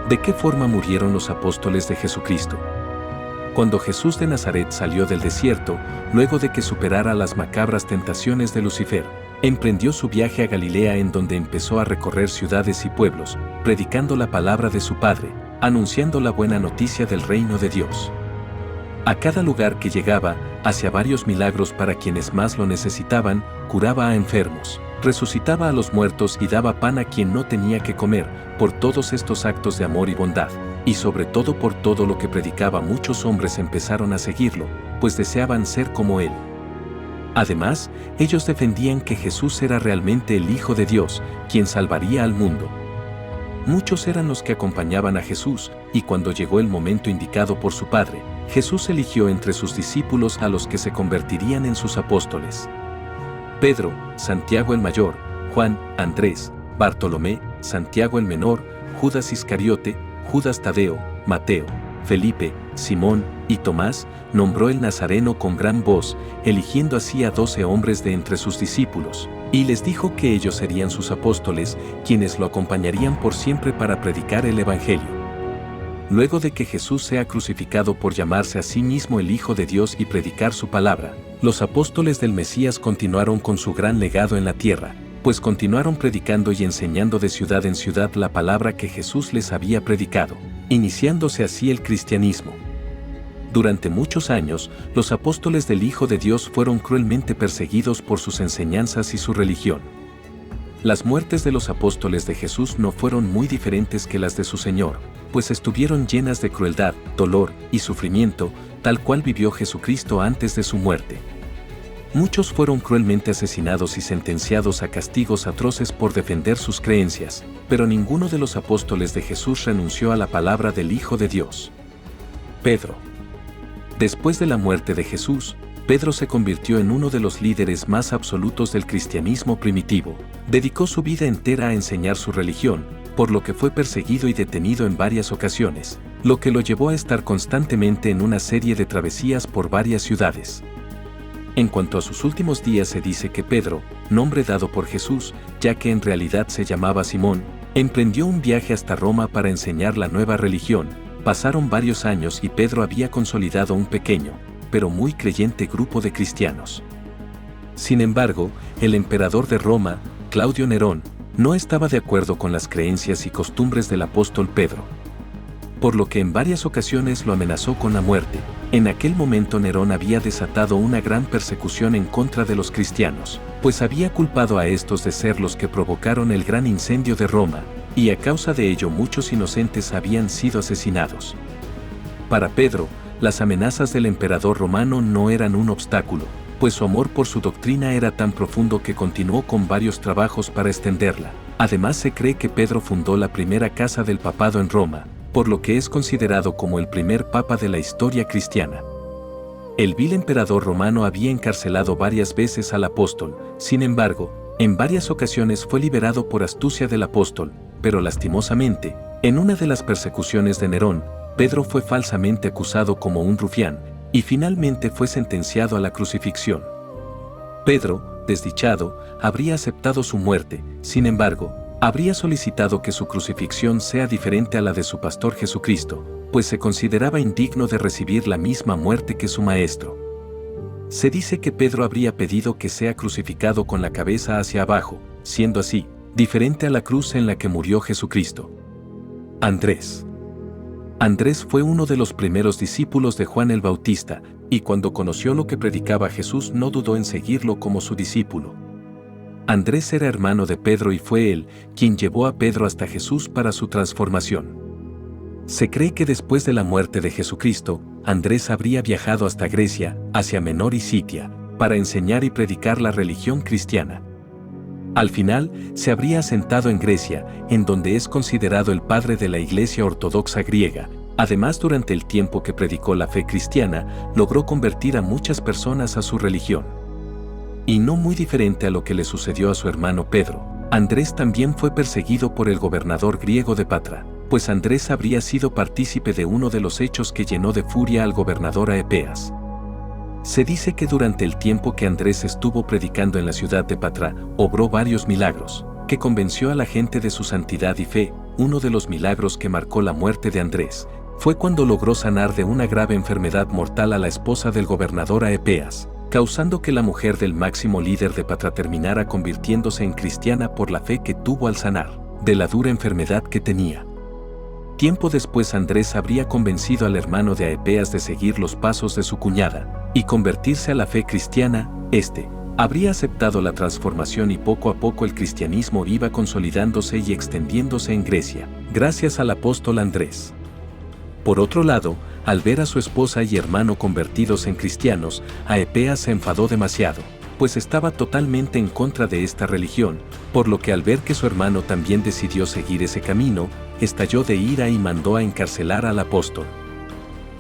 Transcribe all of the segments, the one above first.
¿De qué forma murieron los apóstoles de Jesucristo? Cuando Jesús de Nazaret salió del desierto, luego de que superara las macabras tentaciones de Lucifer, emprendió su viaje a Galilea, en donde empezó a recorrer ciudades y pueblos, predicando la palabra de su Padre, anunciando la buena noticia del reino de Dios. A cada lugar que llegaba, hacía varios milagros para quienes más lo necesitaban, curaba a enfermos, resucitaba a los muertos y daba pan a quien no tenía que comer. Por todos estos actos de amor y bondad, y sobre todo por todo lo que predicaba, muchos hombres empezaron a seguirlo, pues deseaban ser como él. Además, ellos defendían que Jesús era realmente el Hijo de Dios, quien salvaría al mundo. Muchos eran los que acompañaban a Jesús, y cuando llegó el momento indicado por su Padre, Jesús eligió entre sus discípulos a los que se convertirían en sus apóstoles: Pedro, Santiago el mayor, Juan, Andrés, Bartolomé, Santiago el menor, Judas Iscariote, Judas Tadeo, Mateo, Felipe, Simón y Tomás. Nombró el Nazareno con gran voz, eligiendo así a 12 hombres de entre sus discípulos, y les dijo que ellos serían sus apóstoles, quienes lo acompañarían por siempre para predicar el Evangelio. Luego de que Jesús sea crucificado por llamarse a sí mismo el Hijo de Dios y predicar su palabra, los apóstoles del Mesías continuaron con su gran legado en la tierra, pues continuaron predicando y enseñando de ciudad en ciudad la palabra que Jesús les había predicado, iniciándose así el cristianismo. Durante muchos años, los apóstoles del Hijo de Dios fueron cruelmente perseguidos por sus enseñanzas y su religión. Las muertes de los apóstoles de Jesús no fueron muy diferentes que las de su Señor, pues estuvieron llenas de crueldad, dolor y sufrimiento, tal cual vivió Jesucristo antes de su muerte. Muchos fueron cruelmente asesinados y sentenciados a castigos atroces por defender sus creencias, pero ninguno de los apóstoles de Jesús renunció a la palabra del Hijo de Dios. Pedro. Después de la muerte de Jesús, Pedro se convirtió en uno de los líderes más absolutos del cristianismo primitivo. Dedicó su vida entera a enseñar su religión, por lo que fue perseguido y detenido en varias ocasiones, lo que lo llevó a estar constantemente en una serie de travesías por varias ciudades. En cuanto a sus últimos días, se dice que Pedro, nombre dado por Jesús, ya que en realidad se llamaba Simón, emprendió un viaje hasta Roma para enseñar la nueva religión. Pasaron varios años y Pedro había consolidado un pequeño, pero muy creyente grupo de cristianos. Sin embargo, el emperador de Roma, Claudio Nerón, no estaba de acuerdo con las creencias y costumbres del apóstol Pedro, por lo que en varias ocasiones lo amenazó con la muerte. En aquel momento Nerón había desatado una gran persecución en contra de los cristianos, pues había culpado a estos de ser los que provocaron el gran incendio de Roma, y a causa de ello muchos inocentes habían sido asesinados. Para Pedro, las amenazas del emperador romano no eran un obstáculo, pues su amor por su doctrina era tan profundo que continuó con varios trabajos para extenderla. Además, se cree que Pedro fundó la primera casa del papado en Roma, por lo que es considerado como el primer papa de la historia cristiana. El vil emperador romano había encarcelado varias veces al apóstol. Sin embargo, en varias ocasiones fue liberado por astucia del apóstol, pero lastimosamente, en una de las persecuciones de Nerón, Pedro fue falsamente acusado como un rufián, y finalmente fue sentenciado a la crucifixión. Pedro, desdichado, habría aceptado su muerte. Sin embargo, habría solicitado que su crucifixión sea diferente a la de su pastor Jesucristo, pues se consideraba indigno de recibir la misma muerte que su maestro. Se dice que Pedro habría pedido que sea crucificado con la cabeza hacia abajo, siendo así, diferente a la cruz en la que murió Jesucristo. Andrés. Andrés fue uno de los primeros discípulos de Juan el Bautista, y cuando conoció lo que predicaba Jesús no dudó en seguirlo como su discípulo. Andrés era hermano de Pedro y fue él quien llevó a Pedro hasta Jesús para su transformación. Se cree que después de la muerte de Jesucristo, Andrés habría viajado hasta Grecia, Asia Menor y Sitia, para enseñar y predicar la religión cristiana. Al final, se habría asentado en Grecia, en donde es considerado el padre de la Iglesia Ortodoxa griega. Además, durante el tiempo que predicó la fe cristiana, logró convertir a muchas personas a su religión. Y no muy diferente a lo que le sucedió a su hermano Pedro, Andrés también fue perseguido por el gobernador griego de Patra, pues Andrés habría sido partícipe de uno de los hechos que llenó de furia al gobernador a Epeas. Se dice que durante el tiempo que Andrés estuvo predicando en la ciudad de Patra, obró varios milagros, que convenció a la gente de su santidad y fe, uno de los milagros que marcó la muerte de Andrés fue cuando logró sanar de una grave enfermedad mortal a la esposa del gobernador Aepeas, causando que la mujer del máximo líder de Patra terminara convirtiéndose en cristiana por la fe que tuvo al sanar de la dura enfermedad que tenía. Tiempo después Andrés habría convencido al hermano de Aepeas de seguir los pasos de su cuñada y convertirse a la fe cristiana. Habría aceptado la transformación y poco a poco el cristianismo iba consolidándose y extendiéndose en Grecia, gracias al apóstol Andrés. Por otro lado, al ver a su esposa y hermano convertidos en cristianos, Aepeas se enfadó demasiado, pues estaba totalmente en contra de esta religión, por lo que al ver que su hermano también decidió seguir ese camino, estalló de ira y mandó a encarcelar al apóstol.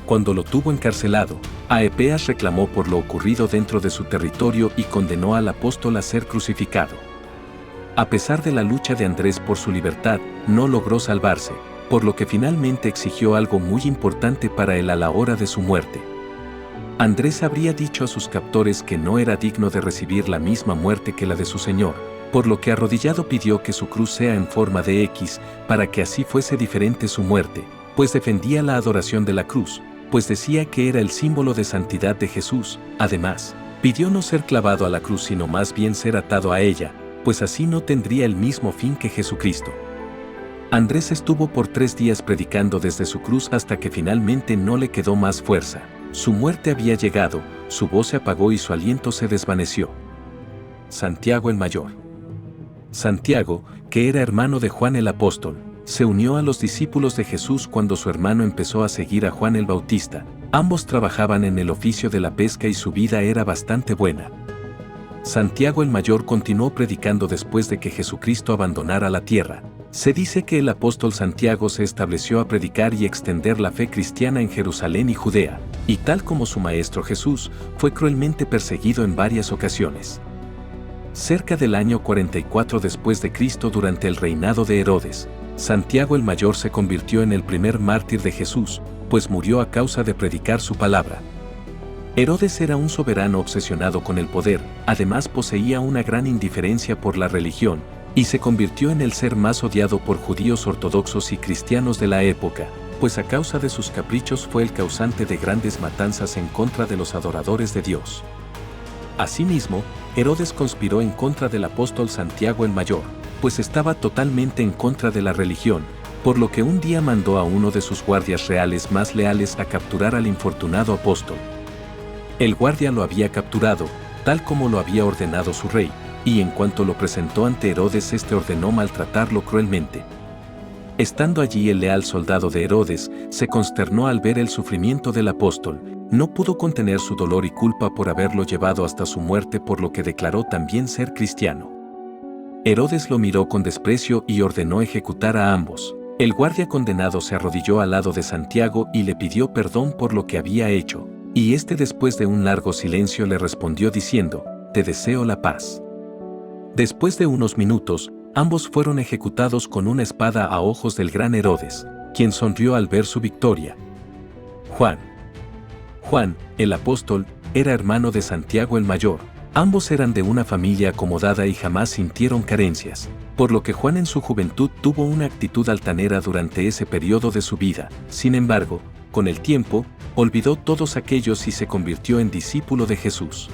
Cuando lo tuvo encarcelado, Aepeas reclamó por lo ocurrido dentro de su territorio y condenó al apóstol a ser crucificado. A pesar de la lucha de Andrés por su libertad, no logró salvarse, por lo que finalmente exigió algo muy importante para él a la hora de su muerte. Andrés habría dicho a sus captores que no era digno de recibir la misma muerte que la de su señor, por lo que arrodillado pidió que su cruz sea en forma de X, para que así fuese diferente su muerte, pues defendía la adoración de la cruz, pues decía que era el símbolo de santidad de Jesús. Además, pidió no ser clavado a la cruz sino más bien ser atado a ella, pues así no tendría el mismo fin que Jesucristo. Andrés estuvo por 3 días predicando desde su cruz hasta que finalmente no le quedó más fuerza. Su muerte había llegado, su voz se apagó y su aliento se desvaneció. Santiago el Mayor. Santiago, que era hermano de Juan el Apóstol, se unió a los discípulos de Jesús cuando su hermano empezó a seguir a Juan el Bautista. Ambos trabajaban en el oficio de la pesca y su vida era bastante buena. Santiago el Mayor continuó predicando después de que Jesucristo abandonara la tierra. Se dice que el apóstol Santiago se estableció a predicar y extender la fe cristiana en Jerusalén y Judea, y tal como su maestro Jesús, fue cruelmente perseguido en varias ocasiones. Cerca del año 44 después de Cristo, durante el reinado de Herodes, Santiago el Mayor se convirtió en el primer mártir de Jesús, pues murió a causa de predicar su palabra. Herodes era un soberano obsesionado con el poder, además poseía una gran indiferencia por la religión, y se convirtió en el ser más odiado por judíos ortodoxos y cristianos de la época, pues a causa de sus caprichos fue el causante de grandes matanzas en contra de los adoradores de Dios. Asimismo, Herodes conspiró en contra del apóstol Santiago el Mayor, pues estaba totalmente en contra de la religión, por lo que un día mandó a uno de sus guardias reales más leales a capturar al infortunado apóstol. El guardia lo había capturado, tal como lo había ordenado su rey, y en cuanto lo presentó ante Herodes, este ordenó maltratarlo cruelmente. Estando allí el leal soldado de Herodes, se consternó al ver el sufrimiento del apóstol, no pudo contener su dolor y culpa por haberlo llevado hasta su muerte, por lo que declaró también ser cristiano. Herodes lo miró con desprecio y ordenó ejecutar a ambos. El guardia condenado se arrodilló al lado de Santiago y le pidió perdón por lo que había hecho, y después de un largo silencio le respondió diciendo: «Te deseo la paz». Después de unos minutos, ambos fueron ejecutados con una espada a ojos del gran Herodes, quien sonrió al ver su victoria. Juan, el apóstol, era hermano de Santiago el Mayor. Ambos eran de una familia acomodada y jamás sintieron carencias, por lo que Juan en su juventud tuvo una actitud altanera durante ese periodo de su vida. Sin embargo, con el tiempo, olvidó todos aquellos y se convirtió en discípulo de Jesús.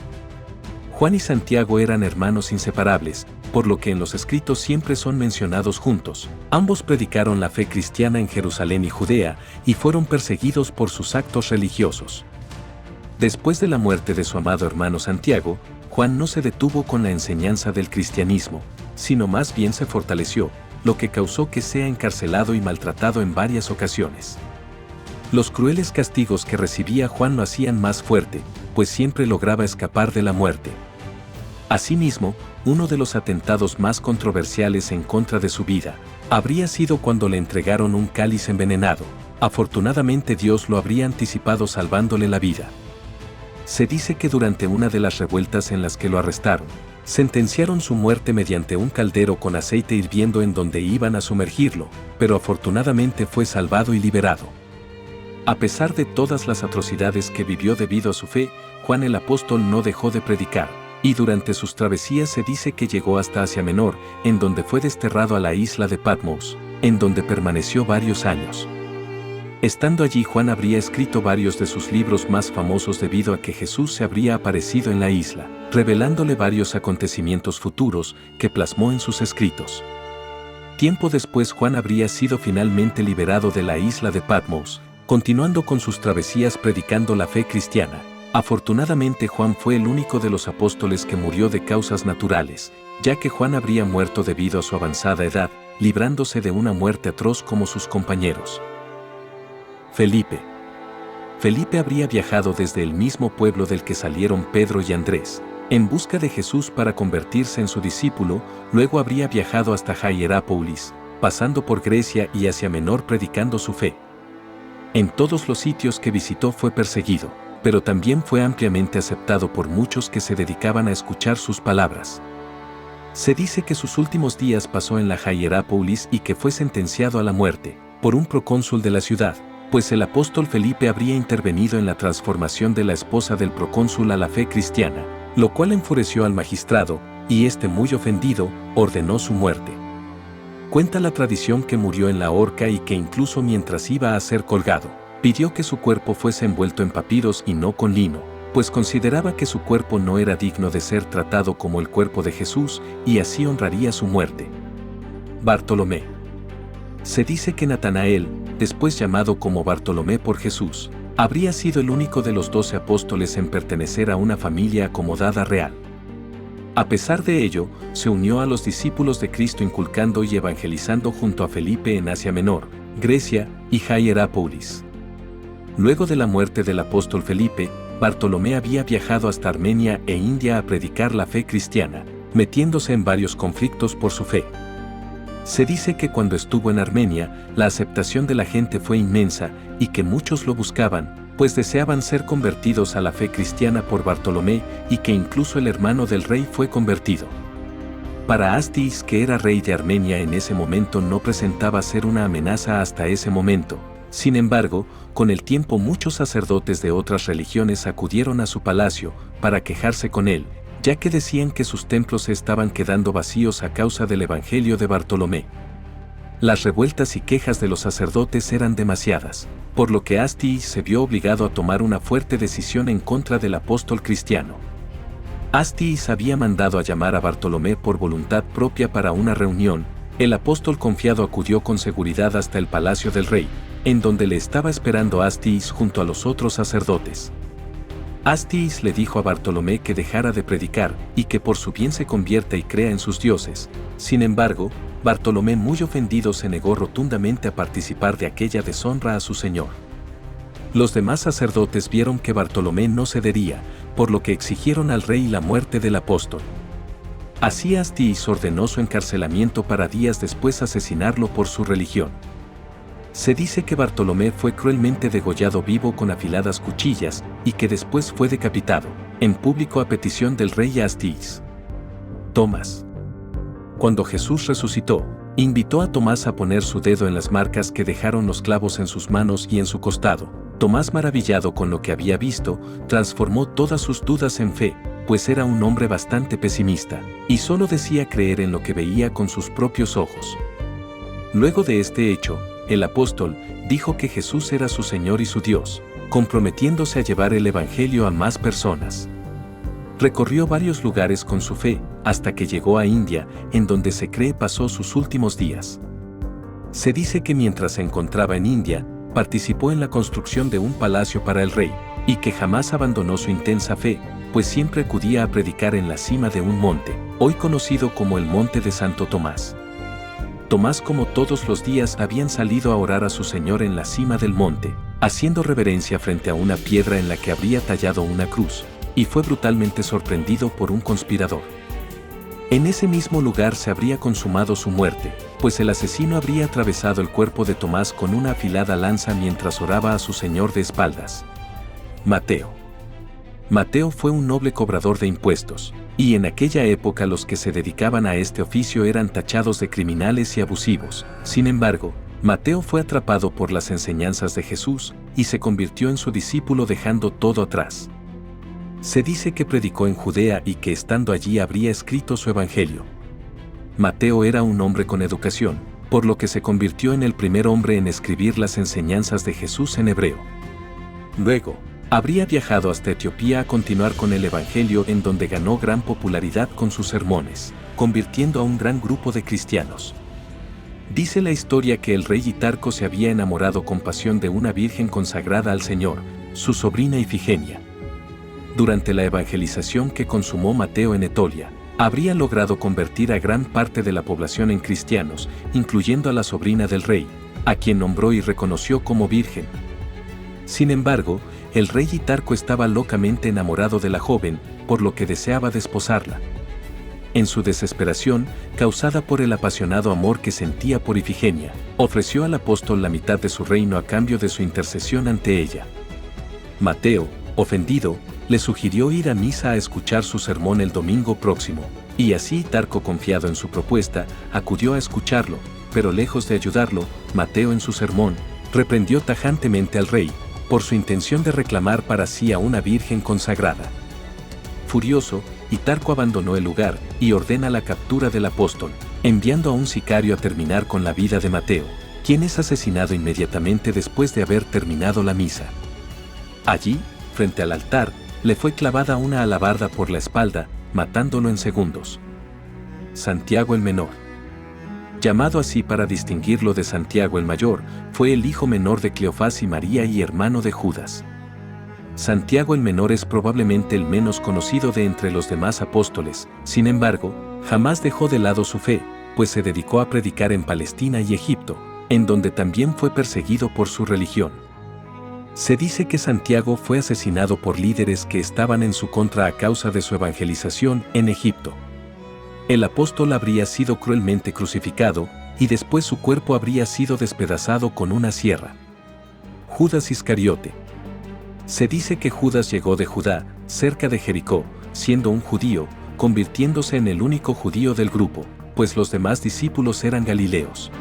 Juan y Santiago eran hermanos inseparables, por lo que en los escritos siempre son mencionados juntos. Ambos predicaron la fe cristiana en Jerusalén y Judea, y fueron perseguidos por sus actos religiosos. Después de la muerte de su amado hermano Santiago, Juan no se detuvo con la enseñanza del cristianismo, sino más bien se fortaleció, lo que causó que sea encarcelado y maltratado en varias ocasiones. Los crueles castigos que recibía Juan lo hacían más fuerte, pues siempre lograba escapar de la muerte. Asimismo, uno de los atentados más controversiales en contra de su vida habría sido cuando le entregaron un cáliz envenenado. Afortunadamente Dios lo habría anticipado salvándole la vida. Se dice que durante una de las revueltas en las que lo arrestaron, sentenciaron su muerte mediante un caldero con aceite hirviendo en donde iban a sumergirlo, pero afortunadamente fue salvado y liberado. A pesar de todas las atrocidades que vivió debido a su fe, Juan el apóstol no dejó de predicar, y durante sus travesías se dice que llegó hasta Asia Menor, en donde fue desterrado a la isla de Patmos, en donde permaneció varios años. Estando allí, Juan habría escrito varios de sus libros más famosos debido a que Jesús se habría aparecido en la isla, revelándole varios acontecimientos futuros que plasmó en sus escritos. Tiempo después, Juan habría sido finalmente liberado de la isla de Patmos, continuando con sus travesías predicando la fe cristiana. Afortunadamente, Juan fue el único de los apóstoles que murió de causas naturales, ya que Juan habría muerto debido a su avanzada edad, librándose de una muerte atroz como sus compañeros. Felipe. Felipe habría viajado desde el mismo pueblo del que salieron Pedro y Andrés, en busca de Jesús para convertirse en su discípulo. Luego habría viajado hasta Hierápolis, pasando por Grecia y Asia Menor predicando su fe. En todos los sitios que visitó fue perseguido, pero también fue ampliamente aceptado por muchos que se dedicaban a escuchar sus palabras. Se dice que sus últimos días pasó en la Hierápolis y que fue sentenciado a la muerte por un procónsul de la ciudad, pues el apóstol Felipe habría intervenido en la transformación de la esposa del procónsul a la fe cristiana, lo cual enfureció al magistrado, y este, muy ofendido, ordenó su muerte. Cuenta la tradición que murió en la horca y que incluso mientras iba a ser colgado, pidió que su cuerpo fuese envuelto en papiros y no con lino, pues consideraba que su cuerpo no era digno de ser tratado como el cuerpo de Jesús, y así honraría su muerte. Bartolomé. Se dice que Natanael, después llamado como Bartolomé por Jesús, habría sido el único de los 12 apóstoles en pertenecer a una familia acomodada real. A pesar de ello, se unió a los discípulos de Cristo inculcando y evangelizando junto a Felipe en Asia Menor, Grecia y Hierápolis. Luego de la muerte del apóstol Felipe, Bartolomé había viajado hasta Armenia e India a predicar la fe cristiana, metiéndose en varios conflictos por su fe. Se dice que cuando estuvo en Armenia, la aceptación de la gente fue inmensa y que muchos lo buscaban, pues deseaban ser convertidos a la fe cristiana por Bartolomé, y que incluso el hermano del rey fue convertido. Para Astis, que era rey de Armenia en ese momento, no presentaba ser una amenaza hasta ese momento. Sin embargo, con el tiempo muchos sacerdotes de otras religiones acudieron a su palacio para quejarse con él, ya que decían que sus templos se estaban quedando vacíos a causa del evangelio de Bartolomé. Las revueltas y quejas de los sacerdotes eran demasiadas, por lo que Astis se vio obligado a tomar una fuerte decisión en contra del apóstol cristiano. Astis había mandado a llamar a Bartolomé por voluntad propia para una reunión. El apóstol confiado acudió con seguridad hasta el palacio del rey, en donde le estaba esperando Astis junto a los otros sacerdotes. Astis le dijo a Bartolomé que dejara de predicar y que por su bien se convierta y crea en sus dioses. Sin embargo, Bartolomé, muy ofendido, se negó rotundamente a participar de aquella deshonra a su señor. Los demás sacerdotes vieron que Bartolomé no cedería, por lo que exigieron al rey la muerte del apóstol. Así Astis ordenó su encarcelamiento para días después asesinarlo por su religión. Se dice que Bartolomé fue cruelmente degollado vivo con afiladas cuchillas y que después fue decapitado, en público a petición del rey Astis. Tomás. Cuando Jesús resucitó, invitó a Tomás a poner su dedo en las marcas que dejaron los clavos en sus manos y en su costado. Tomás, maravillado con lo que había visto, transformó todas sus dudas en fe, pues era un hombre bastante pesimista, y solo decía creer en lo que veía con sus propios ojos. Luego de este hecho, el apóstol dijo que Jesús era su Señor y su Dios, comprometiéndose a llevar el Evangelio a más personas. Recorrió varios lugares con su fe, hasta que llegó a India, en donde se cree pasó sus últimos días. Se dice que mientras se encontraba en India, participó en la construcción de un palacio para el rey, y que jamás abandonó su intensa fe, pues siempre acudía a predicar en la cima de un monte, hoy conocido como el Monte de Santo Tomás. Tomás, como todos los días, habían salido a orar a su Señor en la cima del monte, haciendo reverencia frente a una piedra en la que habría tallado una cruz, y fue brutalmente sorprendido por un conspirador. En ese mismo lugar se habría consumado su muerte, pues el asesino habría atravesado el cuerpo de Tomás con una afilada lanza mientras oraba a su Señor de espaldas. Mateo. Mateo fue un noble cobrador de impuestos, y en aquella época los que se dedicaban a este oficio eran tachados de criminales y abusivos. Sin embargo, Mateo fue atrapado por las enseñanzas de Jesús y se convirtió en su discípulo dejando todo atrás. Se dice que predicó en Judea y que estando allí habría escrito su evangelio. Mateo era un hombre con educación, por lo que se convirtió en el primer hombre en escribir las enseñanzas de Jesús en hebreo. Luego, habría viajado hasta Etiopía a continuar con el Evangelio, en donde ganó gran popularidad con sus sermones, convirtiendo a un gran grupo de cristianos. Dice la historia que el rey Hitarco se había enamorado con pasión de una virgen consagrada al Señor, su sobrina Ifigenia. Durante la evangelización que consumó Mateo en Etolia, habría logrado convertir a gran parte de la población en cristianos, incluyendo a la sobrina del rey, a quien nombró y reconoció como virgen. Sin embargo, el rey Hitarco estaba locamente enamorado de la joven, por lo que deseaba desposarla. En su desesperación, causada por el apasionado amor que sentía por Ifigenia, ofreció al apóstol la mitad de su reino a cambio de su intercesión ante ella. Mateo, ofendido, le sugirió ir a misa a escuchar su sermón el domingo próximo, y así Hitarco, confiado en su propuesta, acudió a escucharlo, pero lejos de ayudarlo, Mateo en su sermón, reprendió tajantemente al rey, por su intención de reclamar para sí a una virgen consagrada. Furioso, Hitarco abandonó el lugar y ordena la captura del apóstol, enviando a un sicario a terminar con la vida de Mateo, quien es asesinado inmediatamente después de haber terminado la misa. Allí, frente al altar, le fue clavada una alabarda por la espalda, matándolo en segundos. Santiago el Menor, llamado así para distinguirlo de Santiago el Mayor, fue el hijo menor de Cleofás y María y hermano de Judas. Santiago el Menor es probablemente el menos conocido de entre los demás apóstoles, sin embargo, jamás dejó de lado su fe, pues se dedicó a predicar en Palestina y Egipto, en donde también fue perseguido por su religión. Se dice que Santiago fue asesinado por líderes que estaban en su contra a causa de su evangelización en Egipto. El apóstol habría sido cruelmente crucificado, y después su cuerpo habría sido despedazado con una sierra. Judas Iscariote. Se dice que Judas llegó de Judá, cerca de Jericó, siendo un judío, convirtiéndose en el único judío del grupo, pues los demás discípulos eran galileos.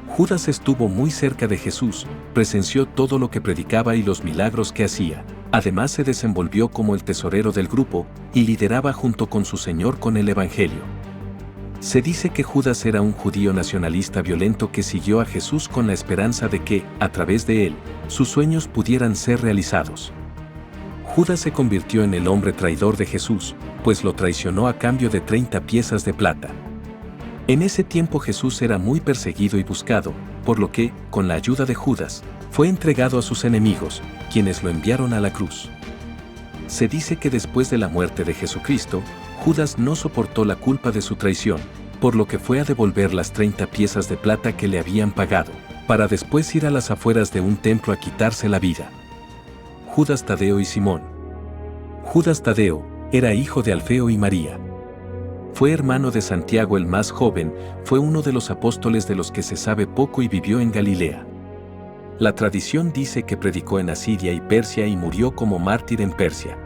Judas estuvo muy cerca de Jesús, presenció todo lo que predicaba y los milagros que hacía. Además se desenvolvió como el tesorero del grupo y lideraba junto con su Señor con el Evangelio. Se dice que Judas era un judío nacionalista violento que siguió a Jesús con la esperanza de que, a través de él, sus sueños pudieran ser realizados. Judas se convirtió en el hombre traidor de Jesús, pues lo traicionó a cambio de 30 piezas de plata. En ese tiempo Jesús era muy perseguido y buscado, por lo que, con la ayuda de Judas, fue entregado a sus enemigos, quienes lo enviaron a la cruz. Se dice que después de la muerte de Jesucristo, Judas no soportó la culpa de su traición, por lo que fue a devolver las 30 piezas de plata que le habían pagado, para después ir a las afueras de un templo a quitarse la vida. Judas Tadeo y Simón. Judas Tadeo era hijo de Alfeo y María. Fue hermano de Santiago el más joven, fue uno de los apóstoles de los que se sabe poco y vivió en Galilea. La tradición dice que predicó en Asiria y Persia y murió como mártir en Persia.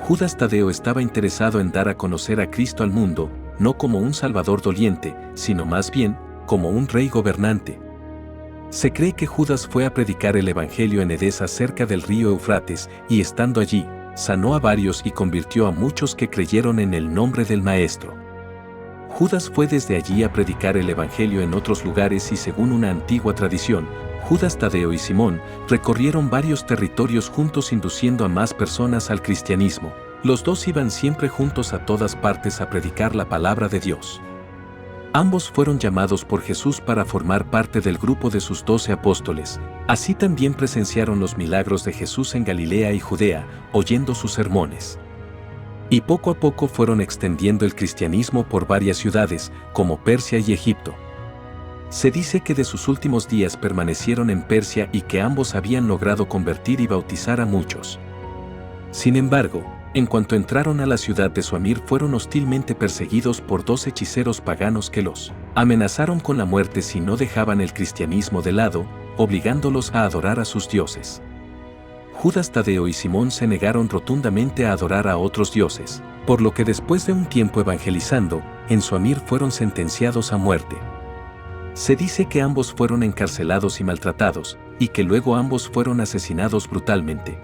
Judas Tadeo estaba interesado en dar a conocer a Cristo al mundo, no como un salvador doliente, sino más bien, como un rey gobernante. Se cree que Judas fue a predicar el Evangelio en Edesa cerca del río Eufrates, y estando allí, sanó a varios y convirtió a muchos que creyeron en el nombre del Maestro. Judas fue desde allí a predicar el Evangelio en otros lugares y según una antigua tradición, Judas Tadeo y Simón recorrieron varios territorios juntos induciendo a más personas al cristianismo. Los dos iban siempre juntos a todas partes a predicar la palabra de Dios. Ambos fueron llamados por Jesús para formar parte del grupo de sus 12 apóstoles. Así también presenciaron los milagros de Jesús en Galilea y Judea, oyendo sus sermones. Y poco a poco fueron extendiendo el cristianismo por varias ciudades, como Persia y Egipto. Se dice que de sus últimos días permanecieron en Persia y que ambos habían logrado convertir y bautizar a muchos. Sin embargo, en cuanto entraron a la ciudad de Suamir fueron hostilmente perseguidos por 2 hechiceros paganos que los amenazaron con la muerte si no dejaban el cristianismo de lado, obligándolos a adorar a sus dioses. Judas Tadeo y Simón se negaron rotundamente a adorar a otros dioses, por lo que después de un tiempo evangelizando, en Suamir fueron sentenciados a muerte. Se dice que ambos fueron encarcelados y maltratados, y que luego ambos fueron asesinados brutalmente.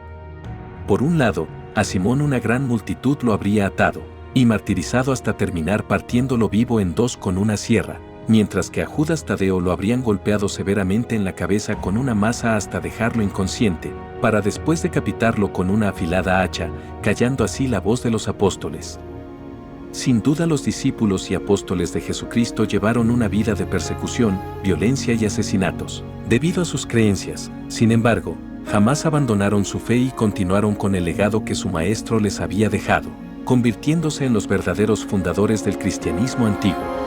Por un lado, a Simón una gran multitud lo habría atado y martirizado hasta terminar partiéndolo vivo en 2 con una sierra, mientras que a Judas Tadeo lo habrían golpeado severamente en la cabeza con una maza hasta dejarlo inconsciente, para después decapitarlo con una afilada hacha, callando así la voz de los apóstoles. Sin duda los discípulos y apóstoles de Jesucristo llevaron una vida de persecución, violencia y asesinatos, debido a sus creencias. Sin embargo, jamás abandonaron su fe y continuaron con el legado que su maestro les había dejado, convirtiéndose en los verdaderos fundadores del cristianismo antiguo.